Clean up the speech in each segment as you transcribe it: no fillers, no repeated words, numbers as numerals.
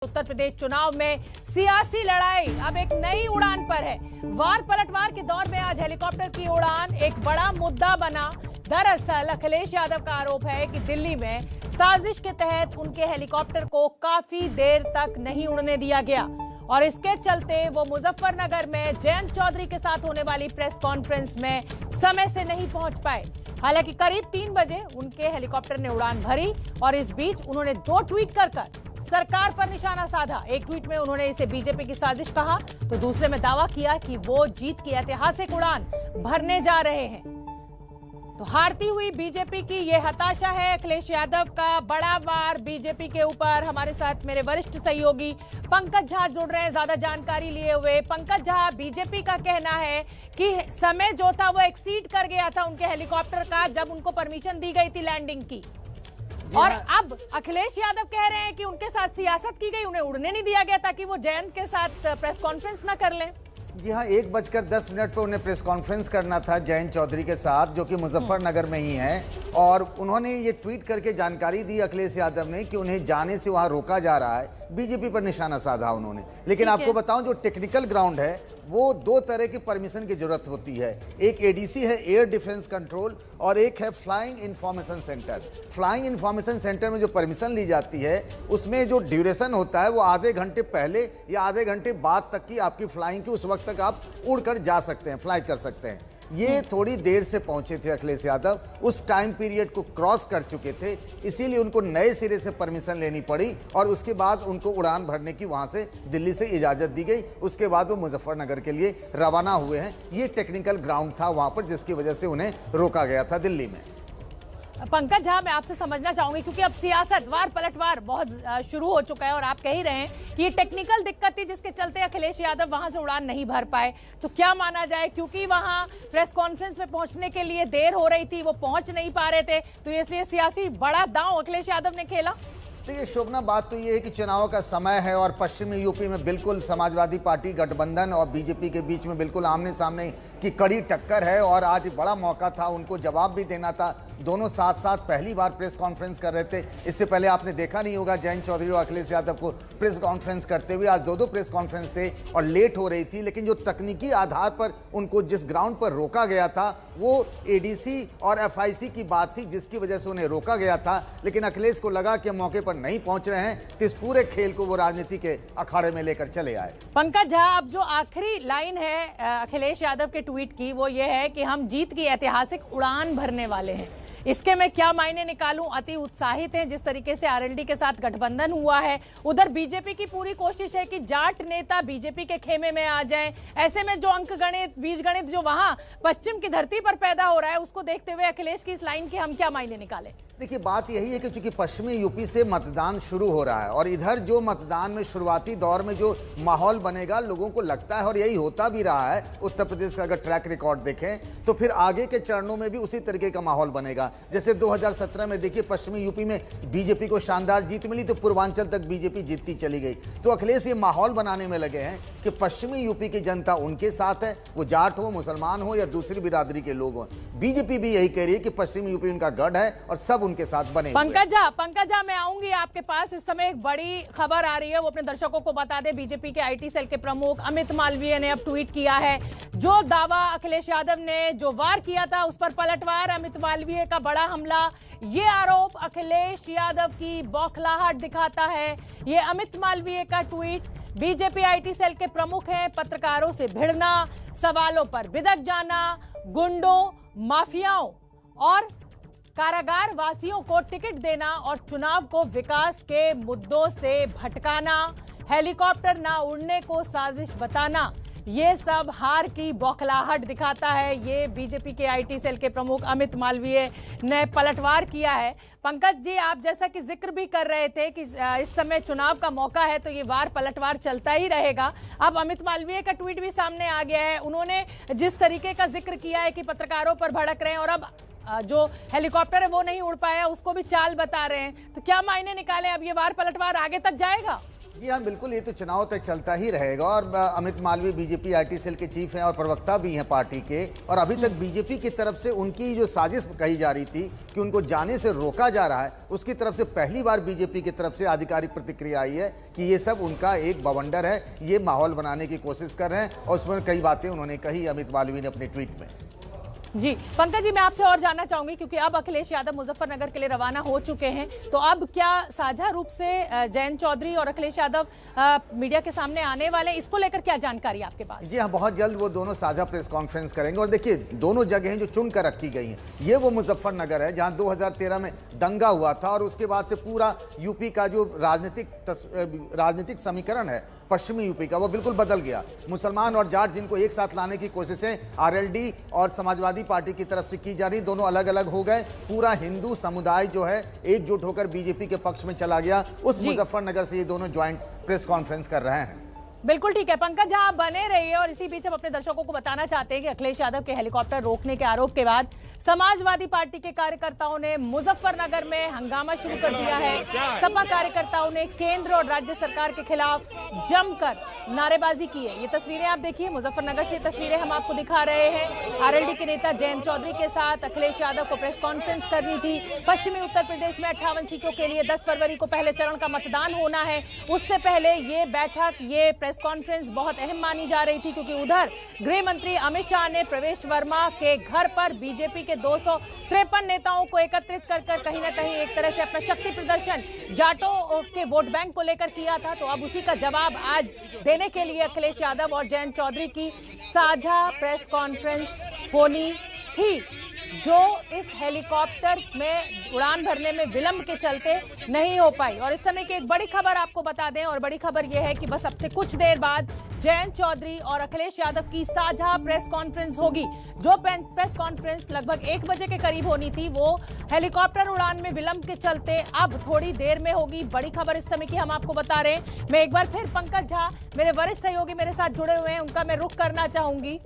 उत्तर प्रदेश चुनाव में सियासी लड़ाई अब एक नई उड़ान पर है। वार पलटवार के दौर में आज हेलीकॉप्टर की उड़ान एक बड़ा मुद्दा बना। दरअसल अखिलेश यादव का आरोप है कि दिल्ली में साजिश के तहत उनके हेलीकॉप्टर को काफी देर तक नहीं उड़ने दिया गया और इसके चलते वो मुजफ्फरनगर में जयंत चौधरी के साथ होने वाली प्रेस कॉन्फ्रेंस में समय से नहीं पहुंच पाए। हालांकि करीब 3 बजे उनके हेलीकॉप्टर ने उड़ान भरी और इस बीच उन्होंने 2 ट्वीट कर सरकार पर निशाना साधा। एक ट्वीट में उन्होंने इसे बीजेपी की साजिश कहा तो दूसरे में दावा किया कि वो जीत की ऐतिहासिक उड़ान भरने जा रहे हैं। तो हारती हुई बीजेपी की ये हताशा है अखिलेश यादव का बड़ा वार बीजेपी के ऊपर। हमारे साथ मेरे वरिष्ठ सहयोगी पंकज झा जुड़ रहे हैं ज्यादा जानकारी लिए हुए। पंकज झा, बीजेपी का कहना है कि समय जो था वो एक्सीड कर गया था उनके हेलीकॉप्टर का जब उनको परमिशन दी गई थी लैंडिंग की, और अब अखिलेश यादव कह रहे हैं कि उनके साथ सियासत की गई, उन्हें उड़ने नहीं दिया गया ताकि वो जयंत के साथ प्रेस कॉन्फ्रेंस ना कर लें। जी हाँ, 1:10 पर उन्हें प्रेस कॉन्फ्रेंस करना था जयंत चौधरी के साथ, जो कि मुजफ्फरनगर में ही है, और उन्होंने ये ट्वीट करके जानकारी दी अखिलेश यादव ने कि उन्हें जाने से वहाँ रोका जा रहा है। बीजेपी पर निशाना साधा उन्होंने। लेकिन आपको बताऊं, जो टेक्निकल ग्राउंड है वो 2 तरह की परमिशन की जरूरत होती है। एक एडीसी है, एयर डिफेंस कंट्रोल, और एक है flying information centre. Flying information centre में जो परमिशन ली जाती है उसमें जो ड्यूरेशन होता है वो आधे घंटे पहले या आधे घंटे बाद तक की आपकी फ्लाइंग की, उस वक्त तक आप उड़कर जा सकते हैं, फ्लाई कर सकते हैं। ये थोड़ी देर से पहुंचे थे अखिलेश यादव, उस टाइम पीरियड को क्रॉस कर चुके थे, इसीलिए उनको नए सिरे से परमिशन लेनी पड़ी और उसके बाद उनको उड़ान भरने की वहां से दिल्ली से इजाजत दी गई। उसके बाद वो मुजफ्फरनगर के लिए रवाना हुए हैं। ये टेक्निकल ग्राउंड था वहां पर, जिसकी वजह से उन्हें रोका गया था दिल्ली में। पंकज झा, मैं आपसे समझना चाहूंगी क्योंकि अब सियासत वार पलटवार बहुत शुरू हो चुका है और आप कह ही रहे हैं कि ये टेक्निकल दिक्कत थी जिसके चलते अखिलेश यादव वहां से उड़ान नहीं भर पाए। तो क्या माना जाए, क्योंकि वहां प्रेस कॉन्फ्रेंस में पहुंचने के लिए देर हो रही थी, वो पहुंच नहीं पा रहे थे, तो इसलिए सियासी बड़ा दांव अखिलेश यादव ने खेला? देखिए शोभना, बात तो ये है कि चुनाव का समय है और पश्चिमी यूपी में बिल्कुल समाजवादी पार्टी गठबंधन और बीजेपी के बीच में बिल्कुल आमने सामने की कड़ी टक्कर है और आज बड़ा मौका था, उनको जवाब भी देना था। दोनों साथ साथ पहली बार प्रेस कॉन्फ्रेंस कर रहे थे। इससे पहले आपने देखा नहीं होगा जयंत चौधरी और अखिलेश यादव को प्रेस कॉन्फ्रेंस करते हुए। आज 2 प्रेस कॉन्फ्रेंस थे और लेट हो रही थी, लेकिन जो तकनीकी आधार पर उनको जिस ग्राउंड पर रोका गया था वो एडीसी और एफआईसी की बात थी, जिसकी वजह से उन्हें रोका गया था। लेकिन अखिलेश को लगा कि मौके पर नहीं पहुंच रहे हैं, तो इस पूरे खेल को वो राजनीति के अखाड़े में लेकर चले आए। पंकज झा, अब जो आखिरी लाइन है अखिलेश यादव के ट्वीट की वो ये है कि हम जीत की ऐतिहासिक उड़ान भरने वाले हैं। इसके मैं क्या मायने निकालूं? अति उत्साहित हैं जिस तरीके से आरएलडी के साथ गठबंधन हुआ है। उधर बीजेपी की पूरी कोशिश है कि जाट नेता बीजेपी के खेमे में आ जाएं। ऐसे में जो अंक गणित, बीज गणित जो वहां पश्चिम की धरती पर पैदा हो रहा है, उसको देखते हुए अखिलेश की इस लाइन के हम क्या मायने निकालें? देखिए बात यही है कि चूंकि पश्चिमी यूपी से मतदान शुरू हो रहा है और इधर जो मतदान में शुरुआती दौर में जो माहौल बनेगा, लोगों को लगता है और यही होता भी रहा है उत्तर प्रदेश का अगर ट्रैक रिकॉर्ड देखें तो फिर आगे के चरणों में भी उसी तरीके का माहौल बनेगा। जैसे 2017 में देखिए पश्चिमी यूपी में बीजेपी को शानदार जीत मिली तो पूर्वांचल तक बीजेपी जीतती चली गई। तो अखिलेश ये माहौल बनाने में लगे हैं कि पश्चिमी यूपी की जनता उनके साथ है, वो जाट हो, मुसलमान हो या दूसरी बिरादरी के लोग हों। बीजेपी भी यही कह रही है कि पश्चिमी यूपी उनका गढ़ है और सब उनके साथ बने। पंकज झा, मैं आऊंगी आपके पास। इस समय एक बड़ी खबर आ रही है, वो अपने दर्शकों को बता दे। बीजेपी के आईटी सेल के प्रमुख अमित मालवीय ने अब ट्वीट किया है। जो दावा अखिलेश यादव ने जो वार किया था उस पर पलटवार, अमित मालवीय का बड़ा हमला। ये आरोप अखिलेश यादव की बौखलाहट दिखाता है। ये अमित मालवीय का ट्वीट। बीजेपी आईटी सेल के प्रमुख हैं, पत्रकारों से भिड़ना, सवालों पर बिदक जाना, गुंडों, माफियाओं और कारागार वासियों को टिकट देना और चुनाव को विकास के मुद्दों से भटकाना, हेलीकॉप्टर ना उड़ने को साजिश बताना, ये सब हार की बौखलाहट दिखाता है। ये बीजेपी के आईटी सेल के प्रमुख अमित मालवीय ने पलटवार किया है। पंकज जी, आप जैसा कि जिक्र भी कर रहे थे कि इस समय चुनाव का मौका है तो ये वार पलटवार चलता ही रहेगा। अब अमित मालवीय का ट्वीट भी सामने आ गया है। उन्होंने जिस तरीके का जिक्र किया है कि पत्रकारों पर भड़क रहे हैं और अब जो हेलीकॉप्टर है वो नहीं उड़ पाया, उसको भी चाल बता रहे हैं, तो क्या मायने निकाले? अब ये वार पलटवार आगे तक जाएगा? जी हाँ, बिल्कुल, ये तो चुनाव तक चलता ही रहेगा। और Amit Malviya BJP IT cell के चीफ हैं और प्रवक्ता भी हैं पार्टी के, और अभी तक बीजेपी की तरफ से उनकी जो साजिश कही जा रही थी कि उनको जाने से रोका जा रहा है, उसकी तरफ से पहली बार बीजेपी की तरफ से आधिकारिक प्रतिक्रिया आई है कि ये सब उनका एक बवंडर है, ये माहौल बनाने की कोशिश कर रहे हैं। और उसमें कई बातें उन्होंने कही अमित मालवीय ने अपने ट्वीट में। जी पंकज जी, मैं आपसे और जानना चाहूंगी क्योंकि अब अखिलेश यादव मुजफ्फरनगर के लिए रवाना हो चुके हैं, तो अब क्या साझा रूप से जयंत चौधरी और अखिलेश यादव मीडिया के सामने आने वाले, इसको लेकर क्या जानकारी आपके पास? जी हाँ, बहुत जल्द वो दोनों साझा प्रेस कॉन्फ्रेंस करेंगे। और देखिए, दोनों जगह जो चुन कर रखी गई हैं, ये वो मुजफ्फरनगर है जहाँ 2013 में दंगा हुआ था, और उसके बाद से पूरा यूपी का जो राजनीतिक समीकरण है पश्चिमी यूपी का, वो बिल्कुल बदल गया। मुसलमान और जाट जिनको एक साथ लाने की कोशिशें आरएलडी और समाजवादी पार्टी की तरफ से की जा रही, दोनों अलग अलग हो गए। पूरा हिंदू समुदाय जो है एकजुट होकर बीजेपी के पक्ष में चला गया। उस मुजफ्फरनगर से ये दोनों ज्वाइंट प्रेस कॉन्फ्रेंस कर रहे हैं। बिल्कुल ठीक है पंकज, आप बने रहिए। और इसी बीच हम अपने दर्शकों को बताना चाहते हैं कि अखिलेश यादव के हेलीकॉप्टर रोकने के आरोप के बाद समाजवादी पार्टी के कार्यकर्ताओं ने मुजफ्फरनगर में हंगामा शुरू कर दिया है। सपा कार्यकर्ताओं ने केंद्र और राज्य सरकार के खिलाफ जमकर नारेबाजी की है। ये तस्वीरें आप देखिए, मुजफ्फरनगर से तस्वीरें हम आपको दिखा रहे हैं। आरएलडी के नेता जयंत चौधरी के साथ अखिलेश यादव को प्रेस कॉन्फ्रेंस करनी थी। पश्चिमी उत्तर प्रदेश में 58 सीटों के लिए 10 फरवरी को पहले चरण का मतदान होना है। उससे पहले ये बैठक, ये प्रेस कॉन्फ्रेंस बहुत अहम मानी जा रही थी, क्योंकि उधर गृह मंत्री अमित शाह ने प्रवेश वर्मा के घर पर बीजेपी के 253 नेताओं को एकत्रित कर कहीं ना कहीं एक तरह से अपना शक्ति प्रदर्शन जाटों के वोट बैंक को लेकर किया था। तो अब उसी का जवाब आज देने के लिए अखिलेश यादव और जयंत चौधरी की साझा प्रेस कॉन्फ्रेंस होनी थी, जो इस हेलीकॉप्टर में उड़ान भरने में विलंब के चलते नहीं हो पाई। और इस समय की एक बड़ी खबर आपको बता दें, और बड़ी खबर यह है कि बस अब से कुछ देर बाद जयंत चौधरी और अखिलेश यादव की साझा प्रेस कॉन्फ्रेंस होगी। जो प्रेस कॉन्फ्रेंस लगभग 1 बजे के करीब होनी थी, वो हेलीकॉप्टर उड़ान में विलंब के चलते अब थोड़ी देर में होगी। बड़ी खबर इस समय की हम आपको बता रहे हैं। मैं एक बार फिर पंकज झा, मेरे वरिष्ठ सहयोगी मेरे साथ जुड़े हुए हैं, उनका मैं रुख करना चाहूंगी।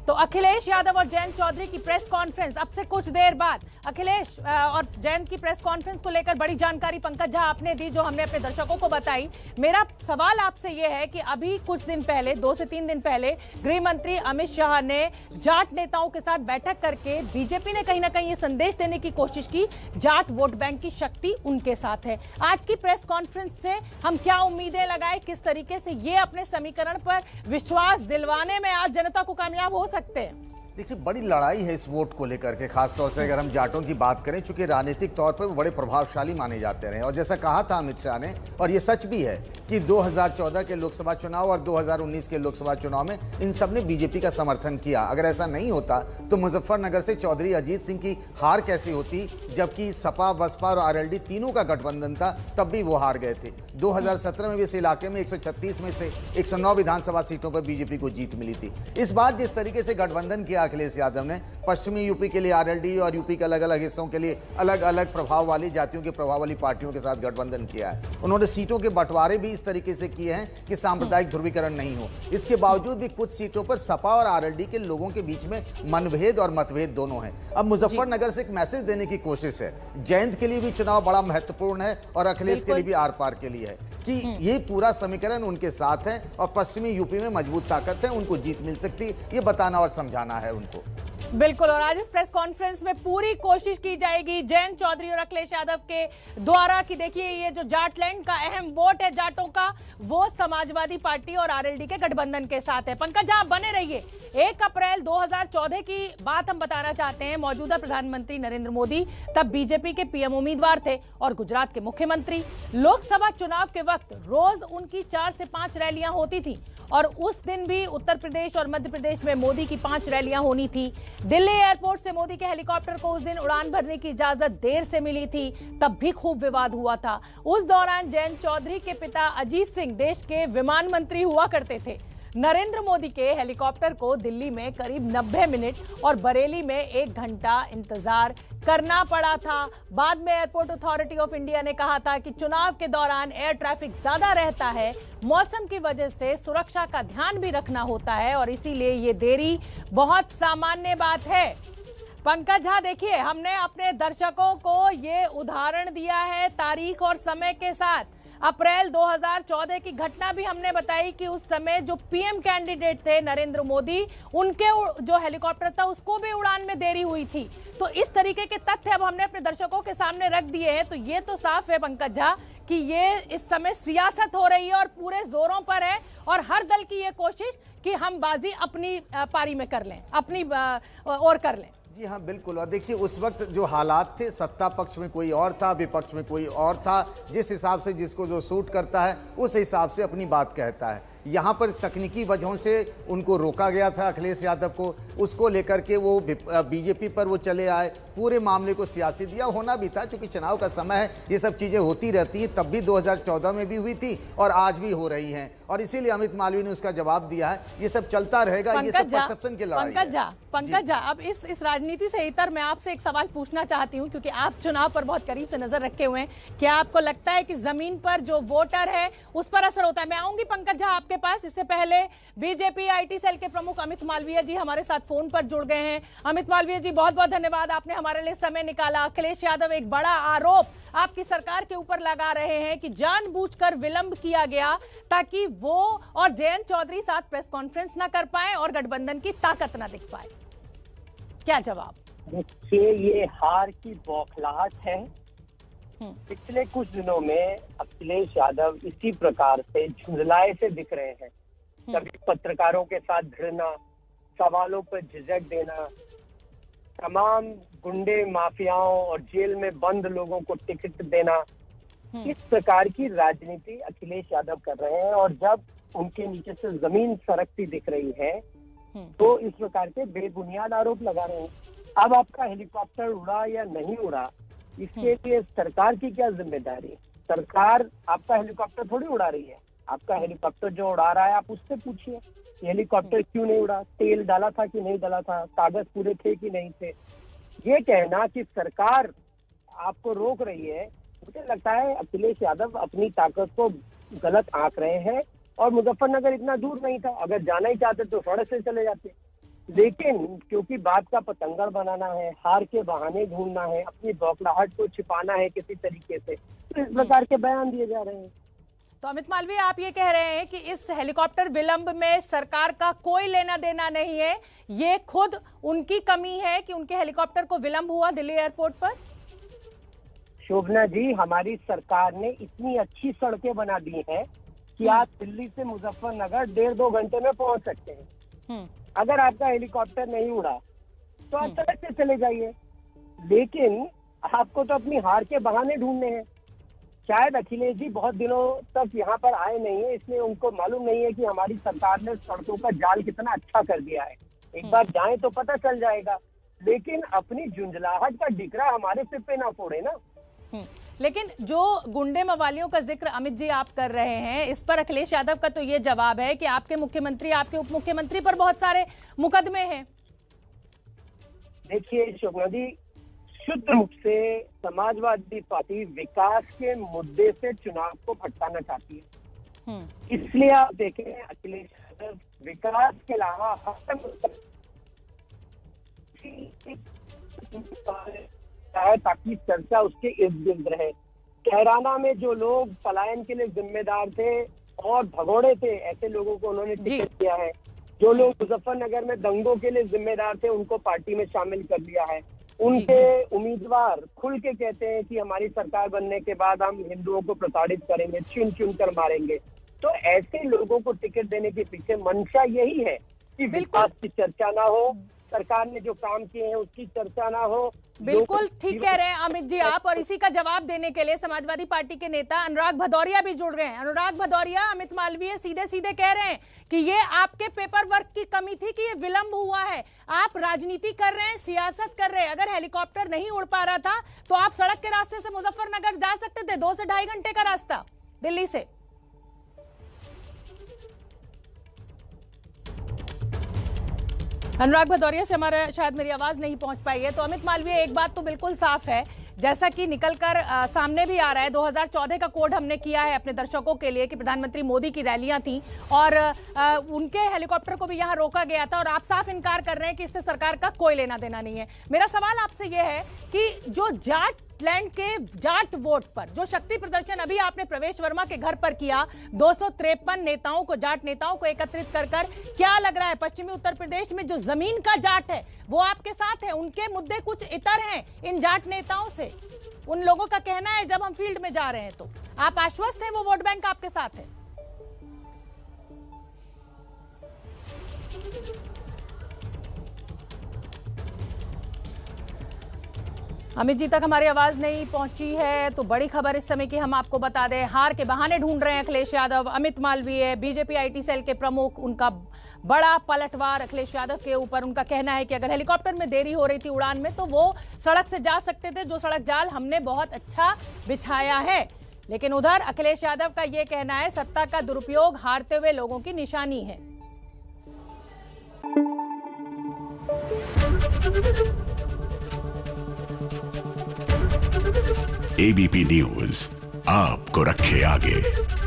तो अखिलेश यादव और जयंत चौधरी की प्रेस कॉन्फ्रेंस अब से कुछ देर बाद, अखिलेश और जयंत की प्रेस कॉन्फ्रेंस को लेकर बड़ी जानकारी पंकज झा आपने दी, जो हमने अपने दर्शकों को बताई। मेरा सवाल आपसे यह है कि अभी कुछ दिन पहले, 2 से 3 दिन पहले, गृह मंत्री अमित शाह ने जाट नेताओं के साथ बैठक करके बीजेपी ने कहीं ना कहीं ये संदेश देने की कोशिश की, जाट वोट बैंक की शक्ति उनके साथ है। आज की प्रेस कॉन्फ्रेंस से हम क्या उम्मीदें लगाए, किस तरीके से ये अपने समीकरण पर विश्वास दिलवाने में आज जनता को कामयाब हो सकते हैं? देखिए, बड़ी लड़ाई है इस वोट को लेकर के, खासतौर से अगर हम जाटों की बात करें, चूंकि राजनीतिक तौर पर वो बड़े प्रभावशाली माने जाते रहे। और जैसा कहा था अमित शाह ने, और ये सच भी है कि 2014 के लोकसभा चुनाव और 2019 के लोकसभा चुनाव में इन सब ने बीजेपी का समर्थन किया। अगर ऐसा नहीं होता तो मुजफ्फरनगर से चौधरी अजीत सिंह की हार कैसी होती, जबकि सपा, बसपा और आरएलडी तीनों का गठबंधन था, तब भी वो हार गए थे। 2017 में भी इस इलाके में 136 में से 109 विधानसभा सीटों पर बीजेपी को जीत मिली थी। इस बार जिस तरीके से गठबंधन किया अखिलेश यादव ने, पश्चिमी यूपी के लिए आरएलडी और यूपी के अलग अलग हिस्सों के लिए अलग अलग प्रभाव वाली जातियों के प्रभाव वाली पार्टियों के साथ गठबंधन किया है। उन्होंने सीटों के बंटवारे भी इस तरीके से किए हैं कि सांप्रदायिक ध्रुवीकरण नहीं हो। इसके बावजूद भी कुछ सीटों पर सपा और आरएलडी के लोगों के बीच में मनभेद और मतभेद दोनों हैं। अब मुजफ्फरनगर से एक मैसेज देने की कोशिश है। जयंत के लिए भी चुनाव बड़ा महत्वपूर्ण है और अखिलेश के लिए भी आर पार के लिए है कि ये पूरा समीकरण उनके साथ है और पश्चिमी यूपी में मजबूत ताकत है, उनको जीत मिल सकती है, ये बताना और समझाना है उनको। बिल्कुल, और आज इस प्रेस कॉन्फ्रेंस में पूरी कोशिश की जाएगी जयंत चौधरी और अखिलेश यादव के द्वारा कि देखिए, ये जो जाटलैंड का अहम वोट है जाटों का, वो समाजवादी पार्टी और आरएलडी के गठबंधन के साथ है। पंकज, आप बने रहिए। 1 अप्रैल 2014 की बात हम बताना चाहते हैं। मौजूदा प्रधानमंत्री नरेंद्र मोदी तब बीजेपी के पीएम उम्मीदवार थे और गुजरात के मुख्यमंत्री। लोकसभा चुनाव के वक्त रोज उनकी 4 से 5 रैलियां होती थी, और उस दिन भी उत्तर प्रदेश और मध्य प्रदेश में मोदी की 5 रैलियां होनी थी। दिल्ली एयरपोर्ट से मोदी के हेलीकॉप्टर को उस दिन उड़ान भरने की इजाजत देर से मिली थी, तब भी खूब विवाद हुआ था। उस दौरान जयंत चौधरी के पिता अजीत सिंह देश के विमान मंत्री हुआ करते थे। नरेंद्र मोदी के हेलीकॉप्टर को दिल्ली में करीब 90 मिनट और बरेली में 1 घंटा इंतजार करना पड़ा था। बाद में एयरपोर्ट अथॉरिटी ऑफ इंडिया ने कहा था कि चुनाव के दौरान एयर ट्रैफिक ज्यादा रहता है, मौसम की वजह से सुरक्षा का ध्यान भी रखना होता है और इसीलिए ये देरी बहुत सामान्य बात है। पंकज झा, देखिए, हमने अपने दर्शकों को ये उदाहरण दिया है तारीख और समय के साथ। अप्रैल 2014 की घटना भी हमने बताई कि उस समय जो पीएम कैंडिडेट थे नरेंद्र मोदी, उनके जो हेलीकॉप्टर था उसको भी उड़ान में देरी हुई थी। तो इस तरीके के तथ्य अब हमने अपने दर्शकों के सामने रख दिए हैं। तो ये तो साफ है पंकज झा कि ये इस समय सियासत हो रही है और पूरे जोरों पर है, और हर दल की ये कोशिश कि हम बाजी अपनी पारी में कर लें, अपनी और कर लें। जी हाँ, बिल्कुल। और देखिए, उस वक्त जो हालात थे, सत्ता पक्ष में कोई और था, विपक्ष में कोई और था। जिस हिसाब से जिसको जो सूट करता है उस हिसाब से अपनी बात कहता है। यहाँ पर तकनीकी वजहों से उनको रोका गया था, अखिलेश यादव को, उसको लेकर के वो बीजेपी पर वो चले आए, पूरे मामले को सियासी दिया। होना भी था, क्योंकि चुनाव का समय है, ये सब चीज़ें होती रहती हैं। तब भी 2014 में भी हुई थी और आज भी हो रही हैं, और इसीलिए अमित मालवीय ने उसका जवाब दिया है। ये सब चलता रहेगा, ये सब परसेप्शन की लड़ाई है। पंकज झा, अब इस राजनीति से इतर मैं आपसे एक सवाल पूछना चाहती हूँ, क्योंकि आप चुनाव पर बहुत करीब से नजर रखे हुए हैं। क्या आपको लगता है कि जमीन पर जो वोटर है उस पर असर होता है? मैं आऊंगी पंकज झा आपके पास, इससे पहले बीजेपी आईटी सेल के प्रमुख अमित मालवीय जी हमारे साथ फोन पर जुड़ गए हैं। अमित मालवीय जी, बहुत बहुत धन्यवाद, आपने हमारे लिए समय निकाला। अखिलेश यादव एक बड़ा आरोप आपकी सरकार के ऊपर लगा रहे हैं कि जानबूझकर विलंब किया गया ताकि वो और जयंत चौधरी साथ प्रेस कॉन्फ्रेंस ना कर पाए और गठबंधन की ताकत ना दिख पाए। क्या जवाब? देखिए, ये हार की बौखलाहट है। पिछले कुछ दिनों में अखिलेश यादव इसी प्रकार से झुंझलाए से दिख रहे हैं। कभी पत्रकारों के साथ भिड़ना, सवालों पर झिझक देना, तमाम गुंडे माफियाओं और जेल में बंद लोगों को टिकट देना, इस प्रकार की राजनीति अखिलेश यादव कर रहे हैं। और जब उनके नीचे से जमीन सरकती दिख रही है तो इस प्रकार के बेबुनियाद आरोप लगा रहे हैं। अब आपका हेलीकॉप्टर उड़ा या नहीं उड़ा, इसके लिए सरकार की क्या जिम्मेदारी? सरकार आपका हेलीकॉप्टर थोड़ी उड़ा रही है। आपका हेलीकॉप्टर जो उड़ा रहा है, आप उससे पूछिए हेलीकॉप्टर क्यों नहीं उड़ा, तेल डाला था कि नहीं डाला था, कागज पूरे थे कि नहीं थे। ये कहना कि सरकार आपको रोक रही है, मुझे लगता है अखिलेश यादव अपनी ताकत को गलत आंक रहे हैं। और मुजफ्फरनगर इतना दूर नहीं था, अगर जाना ही चाहते तो सड़क से चले जाते। लेकिन क्योंकि बात का पतंगड़ बनाना है, हार के बहाने ढूंढना है, अपनी बौखलाहट को छिपाना है किसी तरीके से, तो इस प्रकार के बयान दिए जा रहे हैं। तो अमित मालवीय, आप ये कह रहे हैं कि इस हेलीकॉप्टर विलंब में सरकार का कोई लेना देना नहीं है, ये खुद उनकी कमी है कि उनके हेलीकॉप्टर को विलंब हुआ दिल्ली एयरपोर्ट पर? शोभना जी, हमारी सरकार ने इतनी अच्छी सड़कें बना दी हैं कि आप दिल्ली से मुजफ्फरनगर 1.5-2 घंटे में पहुंच सकते हैं। अगर आपका हेलीकॉप्टर नहीं उड़ा तो आप सड़क से चले जाइए। लेकिन आपको तो अपनी हार के बहाने ढूंढने हैं। शायद अखिलेश जी बहुत दिनों तक यहाँ पर आए नहीं है, इसलिए उनको मालूम नहीं है कि हमारी सरकार ने सड़कों का जाल कितना अच्छा कर दिया है। एक बार जाएं तो पता चल जाएगा। लेकिन अपनी झुंझलाहट का डिकरा हमारे सिर पे ना फोड़े ना। लेकिन जो गुंडे मवालियों का जिक्र अमित जी आप कर रहे हैं, इस पर अखिलेश यादव का तो ये जवाब है कि आपके मुख्यमंत्री, आपके उप मुख्यमंत्री पर बहुत सारे मुकदमे हैं। देखिए शोभना जी, शुद्ध रूप से समाजवादी पार्टी विकास के मुद्दे से चुनाव को भटकाना चाहती है। इसलिए आप देखें, अखिलेश यादव विकास के अलावा ताकि चर्चा उसके इर्द गिर्द रहे। कैराना में जो लोग पलायन के लिए जिम्मेदार थे और भगोड़े थे, ऐसे लोगों को उन्होंने टिकट दिया है। जो लोग मुजफ्फरनगर में दंगों के लिए जिम्मेदार थे, उनको पार्टी में शामिल कर लिया है। उनके उम्मीदवार खुल के कहते हैं कि हमारी सरकार बनने के बाद हम हिंदुओं को प्रताड़ित करेंगे, चुन चुन कर मारेंगे। तो ऐसे लोगों को टिकट देने के पीछे मंशा यही है कि विकास की चर्चा ना हो, सरकार ने जो काम किए हैं उसकी चर्चा ना हो। बिल्कुल ठीक कह रहे हैं अमित जी आप। और इसी का जवाब देने के लिए समाजवादी पार्टी के नेता अनुराग भदौरिया भी जुड़ गए हैं। अनुराग भदौरिया, अमित मालवीय सीधे सीधे कह रहे हैं कि ये आपके पेपर वर्क की कमी थी कि ये विलंब हुआ है। आप राजनीति कर रहे हैं, सियासत कर रहे हैं। अगर हेलीकॉप्टर नहीं उड़ पा रहा था तो आप सड़क के रास्ते से मुजफ्फरनगर जा सकते थे, 2 से 2.5 घंटे का रास्ता दिल्ली से। अनुराग भदौरिया से हमारा शायद मेरी आवाज नहीं पहुंच पाई है। तो अमित मालवीय, एक बात तो बिल्कुल साफ है, जैसा कि निकलकर सामने भी आ रहा है, 2014 का कोड हमने किया है अपने दर्शकों के लिए कि प्रधानमंत्री मोदी की रैलियां थी और उनके हेलीकॉप्टर को भी यहां रोका गया था, और आप साफ इनकार कर रहे हैं कि इससे सरकार का कोई लेना देना नहीं है। मेरा सवाल आपसे यह है कि जो जाट नागालैंड के जाट वोट पर जो शक्ति प्रदर्शन अभी आपने प्रवेश वर्मा के घर पर किया, 253 नेताओं को, जाट नेताओं को एकत्रित कर क्या लग रहा है पश्चिमी उत्तर प्रदेश में जो जमीन का जाट है वो आपके साथ है? उनके मुद्दे कुछ इतर हैं इन जाट नेताओं से। उन लोगों का कहना है जब हम फील्ड में जा रहे हैं तो आप आश्वस्त हैं वो वोट बैंक आपके साथ है? अमित जी तक हमारी आवाज नहीं पहुंची है तो बड़ी खबर इस समय की हम आपको बता दें। हार के बहाने ढूंढ रहे हैं Akhilesh Yadav. Amit Malviya BJP IT cell के प्रमुख, उनका बड़ा पलटवार अखिलेश यादव के ऊपर। उनका कहना है कि अगर हेलीकॉप्टर में देरी हो रही थी उड़ान में तो वो सड़क से जा सकते थे, जो सड़क जाल हमने बहुत अच्छा बिछाया है। लेकिन उधर अखिलेश यादव का यह कहना है सत्ता का दुरुपयोग हारते हुए लोगों की निशानी है। एबीपी न्यूज आपको रखे आगे।